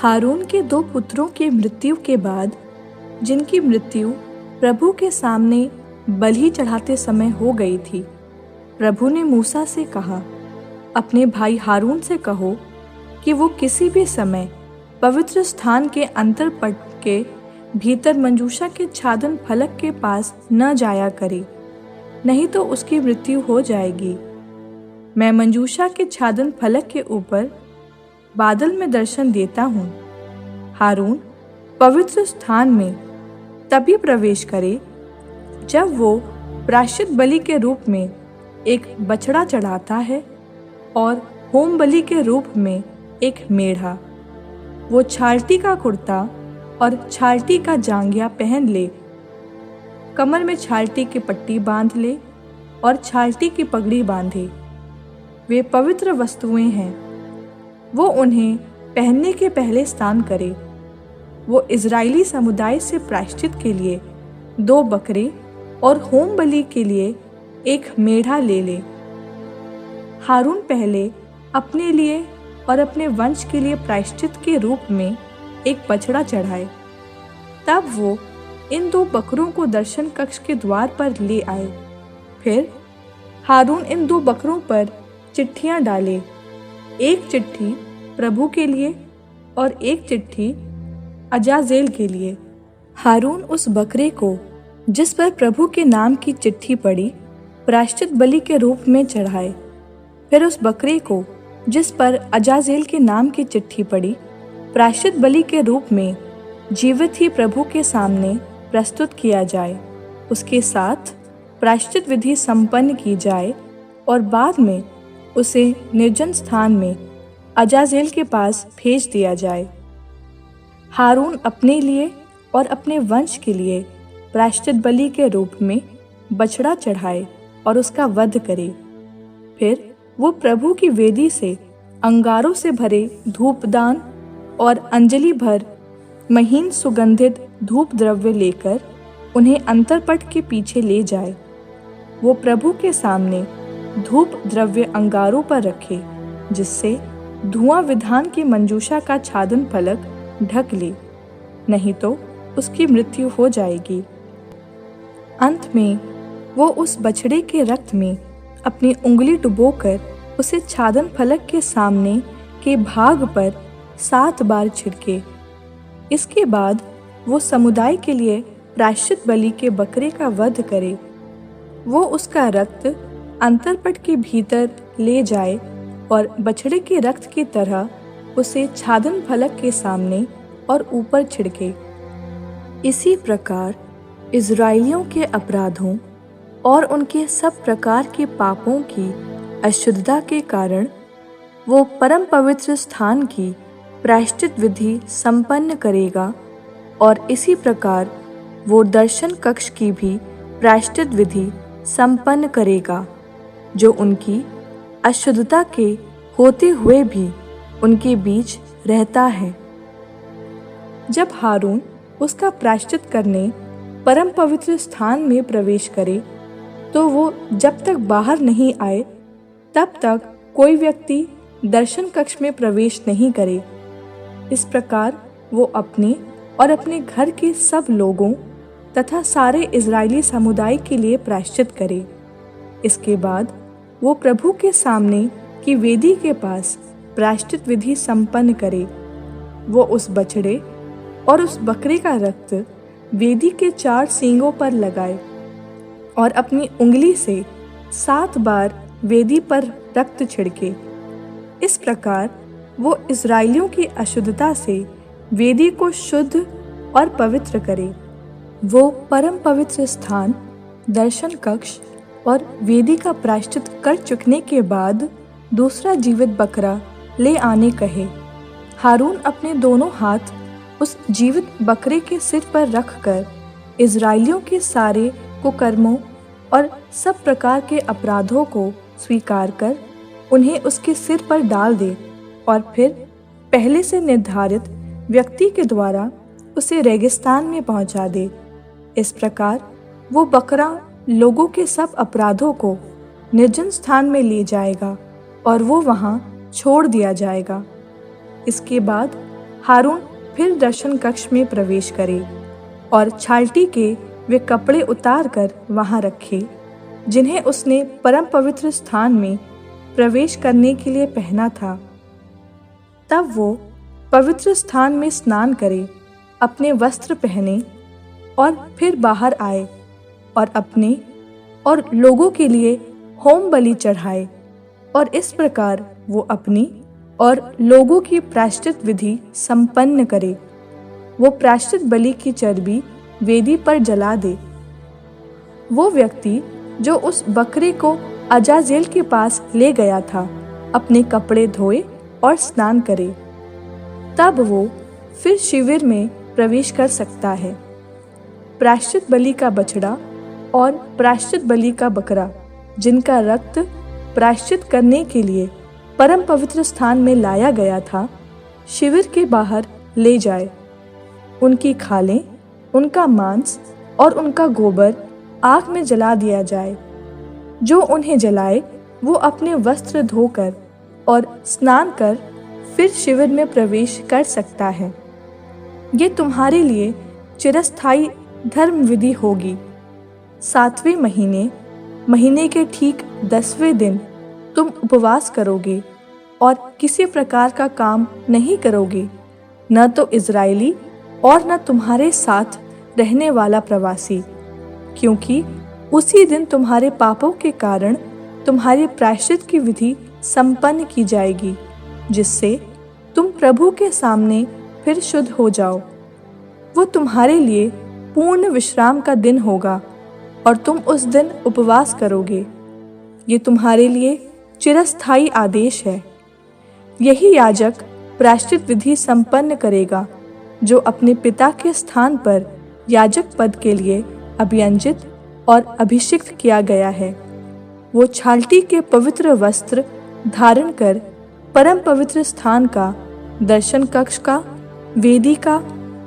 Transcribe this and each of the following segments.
हारून के दो पुत्रों की मृत्यु के बाद, जिनकी मृत्यु प्रभु के सामने बलि चढ़ाते समय हो गई थी, प्रभु ने मूसा से कहा, अपने भाई हारून से कहो कि वो किसी भी समय पवित्र स्थान के अंतरपट के भीतर मंजूषा के छादन फलक के पास न जाया करे, नहीं तो उसकी मृत्यु हो जाएगी। मैं मंजूषा के छादन फलक के ऊपर बादल में दर्शन देता हूँ। हारून पवित्र स्थान में तभी प्रवेश करे जब वो प्रायश्चित बलि के रूप में एक बछड़ा चढ़ाता है और होम बलि के रूप में एक मेढ़ा। वो छालटी का कुर्ता और छालटी का जांघिया पहन ले, कमर में छालटी की पट्टी बांध ले और छालटी की पगड़ी बांधे। वे पवित्र वस्तुएं हैं, वो उन्हें पहनने के पहले स्नान करे। वो इज़राइली समुदाय से प्रायश्चित के लिए 2 बकरे और होम बलि के लिए एक मेढ़ा ले ले। हारून पहले अपने लिए और अपने वंश के लिए प्रायश्चित के रूप में एक बछड़ा चढ़ाए। तब वो इन 2 बकरों को दर्शन कक्ष के द्वार पर ले आए। फिर हारून इन 2 बकरों पर चिट्ठियां डाले, एक चिट्ठी प्रभु के लिए और एक चिट्ठी अजाजेल के लिए। हारून उस बकरे को जिस पर प्रभु के नाम की चिट्ठी पड़ी प्रायश्चित बलि के रूप में चढ़ाए। फिर उस बकरे को जिस पर अजाजेल के नाम की चिट्ठी पड़ी प्रायश्चित बलि के रूप में जीवित ही प्रभु के सामने प्रस्तुत किया जाए। उसके साथ प्रायश्चित विधि संपन्न की जाए और बाद में उसे निर्जन स्थान में अजाजेल के पास भेज दिया जाए। हारून अपने लिए और अपने वंश के लिए प्रायश्चित बलि के रूप में बछड़ा चढ़ाए और उसका वध करे। फिर वो प्रभु की वेदी से अंगारों से भरे धूपदान और अंजलि भर महीन सुगंधित धूप द्रव्य लेकर उन्हें अंतरपट के पीछे ले जाए। वो प्रभु के सामने धूप द्रव्य अंगारों पर रखे, जिससे धुआं विधान की मंजूषा का छादन फलक ढक ले, नहीं तो उसकी मृत्यु हो जाएगी। अंत में वो उस बछड़े के रक्त में अपनी उंगली डुबोकर उसे छादन फलक के सामने के भाग पर 7 बार छिड़के। इसके बाद वो समुदाय के लिए प्रायश्चित बलि के बकरे का वध करे। वो उसका रक्त अंतरपट के भीतर ले जाए और बछड़े के रक्त की तरह उसे छादन फलक के सामने और ऊपर छिड़के। इसी प्रकार इज़राइलियों के अपराधों और उनके सब प्रकार के पापों की अशुद्धता के कारण वो परम पवित्र स्थान की प्रायश्चित विधि संपन्न करेगा और इसी प्रकार वो दर्शन कक्ष की भी प्रायश्चित विधि संपन्न करेगा, जो उनकी अशुद्धता के होते हुए भी उनके बीच रहता है। जब हारून उसका प्रायश्चित करने परम पवित्र स्थान में प्रवेश करे, तो वो जब तक बाहर नहीं आए तब तक कोई व्यक्ति दर्शन कक्ष में प्रवेश नहीं करे। इस प्रकार वो अपने और अपने घर के सब लोगों तथा सारे इज़राइली समुदाय के लिए प्रायश्चित करे। इसके बाद वो प्रभु के सामने की वेदी के पास प्रायश्चित विधि संपन्न करे। वो उस बछड़े और उस बकरे का रक्त वेदी के 4 सींगों पर लगाए और अपनी उंगली से 7 बार वेदी पर रक्त छिड़के। इस प्रकार वो इज़राइलियों की अशुद्धता से वेदी को शुद्ध और पवित्र करे। वो परम पवित्र स्थान, दर्शन कक्ष और वेदी का प्रायश्चित कर चुकने के बाद दूसरा जीवित बकरा ले आने कहे। हारून अपने दोनों हाथ उस जीवित बकरे के सिर पर रखकर इज़राइलियों के सारे कुकर्मों और सब प्रकार के अपराधों को स्वीकार कर उन्हें उसके सिर पर डाल दे और फिर पहले से निर्धारित व्यक्ति के द्वारा उसे रेगिस्तान में पहुंचा दे। इस प्रकार वो बकरा लोगों के सब अपराधों को निर्जन स्थान में ले जाएगा और वो वहां छोड़ दिया जाएगा। इसके बाद हारून फिर दर्शन कक्ष में प्रवेश करे और छालटी के वे कपड़े उतार कर वहां रखे जिन्हें उसने परम पवित्र स्थान में प्रवेश करने के लिए पहना था। तब वो पवित्र स्थान में स्नान करे, अपने वस्त्र पहने और फिर बाहर आए और अपने और लोगों के लिए होम बलि चढ़ाए, और इस प्रकार वो अपनी और लोगों की प्रायश्चित विधि संपन्न करे। वो प्रायश्चित बलि की चर्बी वेदी पर जला दे। वो व्यक्ति जो उस बकरे को अजाजेल के पास ले गया था अपने कपड़े धोए और स्नान करे, तब वो फिर शिविर में प्रवेश कर सकता है। प्रायश्चित बलि का बछड़ा और प्रायश्चित बलि का बकरा जिनका रक्त प्रायश्चित करने के लिए परम पवित्र स्थान में लाया गया था, शिविर के बाहर ले जाए। उनकी खालें, उनका मांस और उनका गोबर आग में जला दिया जाए। जो उन्हें जलाए वो अपने वस्त्र धोकर और स्नान कर फिर शिविर में प्रवेश कर सकता है। ये तुम्हारे लिए चिरस्थायी धर्म विधि होगी। 7वें महीने के ठीक 10वें दिन तुम उपवास करोगे और किसी प्रकार का काम नहीं करोगे, न तो इज़राइली और न तुम्हारे साथ रहने वाला प्रवासी, क्योंकि उसी दिन तुम्हारे पापों के कारण तुम्हारी प्रायश्चित की विधि संपन्न की जाएगी, जिससे तुम प्रभु के सामने फिर शुद्ध हो जाओ। वो तुम्हारे लिए पूर्ण विश्राम का दिन होगा और तुम उस दिन उपवास करोगे। ये तुम्हारे लिए चिरस्थायी आदेश है। यही याजक प्रायश्चित विधि संपन्न करेगा जो अपने पिता के स्थान पर याजक पद के लिए अभियंजित और अभिषिक्त किया गया है। वो छालटी के पवित्र वस्त्र धारण कर परम पवित्र स्थान का, दर्शन कक्ष का, वेदी का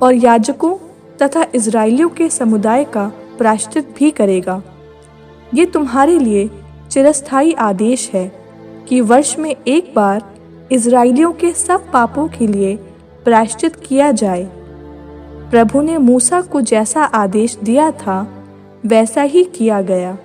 और याजकों तथा इज़राइलियों के समुदाय का प्रायश्चित भी करेगा। ये तुम्हारे लिए चिरस्थायी आदेश है कि वर्ष में एक बार इज़राइलियों के सब पापों के लिए प्रायश्चित किया जाए। प्रभु ने मूसा को जैसा आदेश दिया था वैसा ही किया गया।